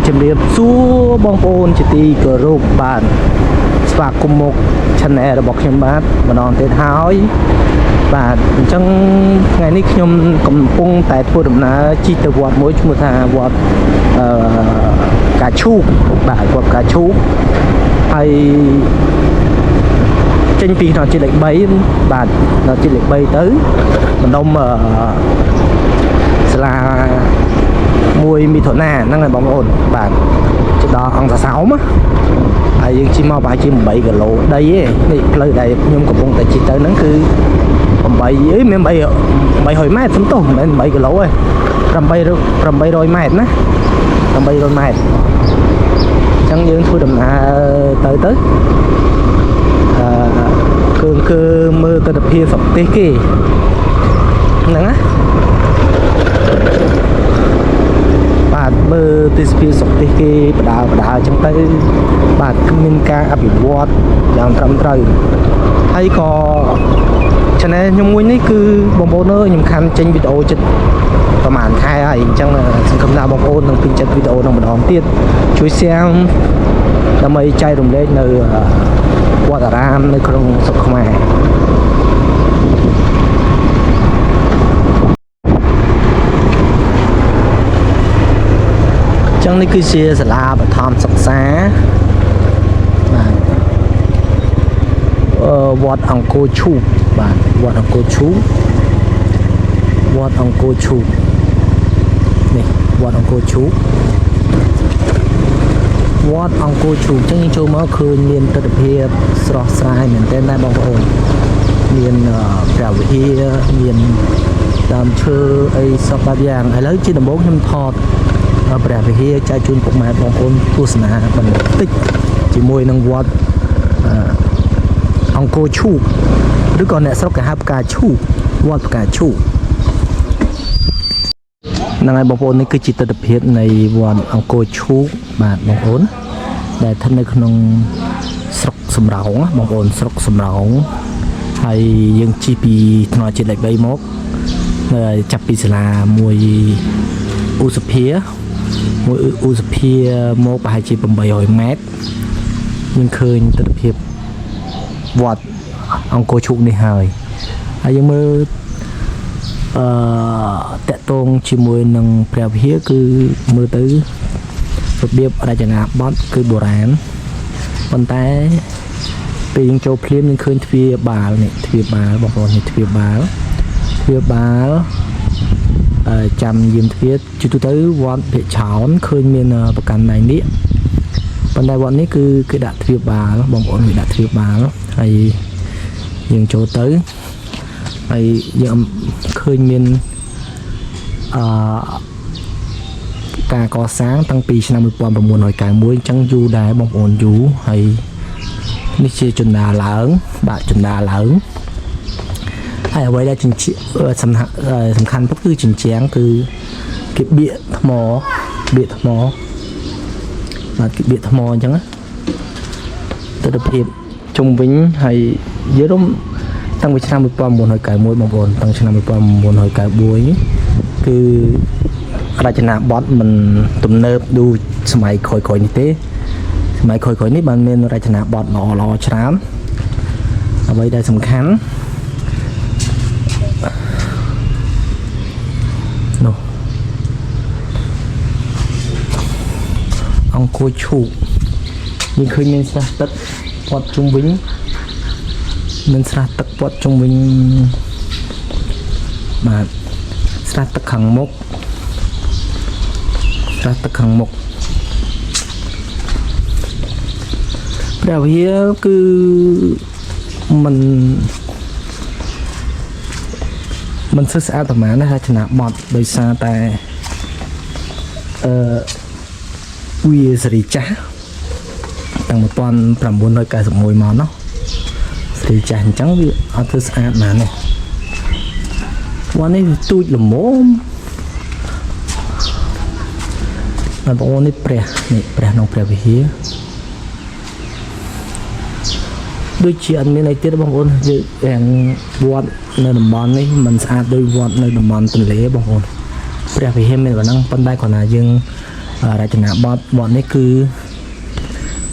ជំរាបសួរបងប្អូនជាទីគោរពបាទស្វាគមន៍មក Channel របស់ខ្ញុំបាទម្ដងទៀតហើយបាទអញ្ចឹងថ្ងៃនេះខ្ញុំកំពុងតែធ្វើដំណើរជិះទៅវត្តមួយឈ្មោះថាវត្តកាឈូកបាទវត្តកាឈូកហើយចេញពីដល់ជាតិលេខ3បាទដល់ជាតិលេខ3ទៅបណ្ដុំសាលា1មិថុនាហ្នឹងហើយបងប្អូនបាទទៅដល់អង្គសាសោមហើយយើងជិះមកប្រហែលជា8គីឡូដីទេនេះផ្លូវដែលខ្ញុំកំពុងតែជិះទៅហ្នឹងគឺ8មាន800ម៉ែត្រសំទោសមិនមែន8គីឡូទេ800ម៉ែត្រណា800ម៉ែត្រអញ្ចឹងយើងធ្វើដំណើរទៅគឺមើលទិដ្ឋភាពសុខទេសគេហ្នឹងណាបាទមើលទេសភាពសុខទេសគេបដាអញ្ចឹងទៅបាទមានការអភិវឌ្ឍយ៉ាងត្រឹមត្រូវហើយក៏ Channel ខ្ញុំមួយនេះគឺបងប្អូនអើយខ្ញុំខាន់ចេញវីដេអូចិត្តប្រហែលខែហើយអញ្ចឹងសង្ឃឹមថាបងប្អូននឹងពេញចិត្តវីដេអូនឹងម្ដងទៀតជួយ share ដើម្បីចែករំលែកនៅវត្តអារាមនៅក្នុងស្រុកខ្មែរចឹងនេះគឺជាសាលាបឋមសិក្សាបាទវត្តអង្គរឈូកបាទវត្តអង្គរឈូកនេះវត្តអង្គរឈូកចឹងយើងចូលមកឃើញមានទិដ្ឋភាពស្រស់ស្រាយមែនទែនដែរបងប្អូនមានព្រះវិហារមានដើមឈើអីសពបែបយ៉ាងឥឡូវជាដំបូងខ្ញុំថតព្រះវិហារចែកជូនពុកម៉ែបងប្អូនទស្សនាបន្តិចជាមួយនឹងវត្តអង្គរឈូកឬក៏អ្នកស្រុកគេហៅផ្កាឈូកវត្តផ្កាឈូកហ្នឹងហើយបងប្អូននេះគឺជាទិដ្ឋភាពនៃវត្តអង្គរឈូកបាទបងប្អូនដែលស្ថិតនៅក្នុងស្រុកសំរោងបងប្អូនស្រុកសំរោងហើយយើងជិះពីថ្នល់ជាតិលេខ3មកចាប់ពីសាលាមួយឧសភាមកប្រហែលជា800ម៉ែត្រយើងឃើញទិដ្ឋភាពវត្តអង្គរឈូកនេះហើយយើងមើលតកតងជាមួយនឹងព្រះវិហារគឺមើលទៅរបៀបរចនាបថគឺបុរាណប៉ុន្តែពេលយើងចូលភ្លាមយើងឃើញទ្វារបាលនេះទ្វារបាលបងប្អូននេះទ្វារបាលចាំយាមទ្វារជាទូទៅវត្តភិក្ខោនឃើញមានប្រកាន់ដៃនេះប៉ុន្តែវត្តនេះគឺគេដាក់ទ្វារបាលបងប្អូនគេដាក់ទ្វារបាលហើយយើងចូលទៅហើយយើងឃើញមានការកសាងតាំងពីឆ្នាំ1991អញ្ចឹងយូរដែរបងប្អូនយូរហើយនេះជាជណ្ដារឡើងបាទជណ្ដារឡើងហើយអ្វីដែលសំខាន់ពុកគឺជញ្ជាំងគឺគេបៀកថ្មបាទគេបៀកថ្មអញ្ចឹងទិដ្ឋភាពជុំវិញហើយយល់តាំងពីឆ្នាំ1991បងប្អូនតាំងឆ្នាំ1991គឺរចនាបថមិនទំនើបដូចសម័យក្រោយៗនេះទេសម័យក្រោយៗនេះបានមានរចនាបថល្អច្រើនអ្វីដែលសំខាន់នោះអង្គរឈូកយើងឃើញមានស្រះទឹកព័ទ្ធជុំវិញបាទស្រះទឹកខាងមុខព្រះវិហារគឺមិនសូវស្អាតប្រហែលណារចនាបថដោយសារតែវាសេរីចាស់តាំង1991មកនោះសេរីចាស់អញ្ចឹងវាអត់ធ្វើស្អាតណាស់នេះវត្តនេះទូចល្មមបងប្អូននេះព្រះក្នុងព្រះវិហារដូចជាអត់មានអីទៀតបងប្អូនយើងវត្តនៅតំបន់នេះមិនស្អាតដូចវត្តនៅតំបន់ទន្លេបងប្អូនព្រះវិហារមានប៉ុណ្ណឹងប៉ុន្តែគ្រាន់តែយើង រចនាបថវត្តនេះគឺ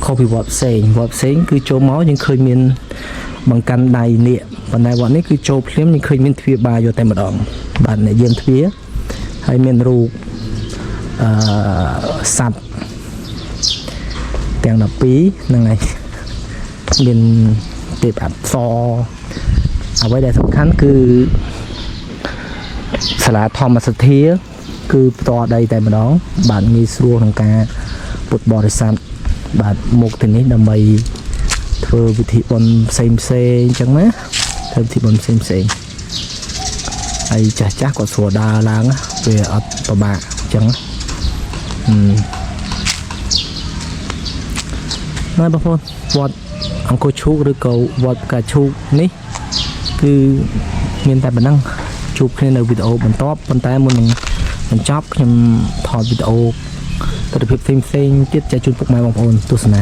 ខុសពីវត្តផ្សេងគឺចូលមកយើងឃើញមានបង្កាន់ដៃនេះប៉ុន្តែវត្តនេះគឺចូលភ្លាមយើងឃើញមានទ្វារបាយកតែម្ដងបាទអ្នកយាមទ្វារហើយមានរូបសត្វទាំង12ហ្នឹងហើយមានទេពអប្សរអ្វីដែលសំខាន់គឺសាលាធម្មសទ្ធាគឺផ្ទាល់ដីតែម្ដងបាទងាយស្រួលក្នុងការពុទ្ធបរិស័ទបាទមកទីនេះដើម្បីធ្វើពិធីបុណ្យផ្សេងអញ្ចឹងណាធ្វើពិធីបុណ្យផ្សេងហើយចាស់គាត់ស្រួលដើរឡើងវាអត់ពិបាកអញ្ចឹងណាបងប្អូនវត្តអង្គរឈូកឬក៏វត្តផ្កាឈូកនេះគឺមានតែប៉ុណ្ណឹងជួបគ្នានៅវីដេអូបន្ទាប់ប៉ុន្តែមុននឹងបញ្ចប់ខ្ញុំថតវីដេអូទស្សនវិជ្ជាផ្សេងទៀតចែកជូនពុកម៉ែបងប្អូនទស្សនា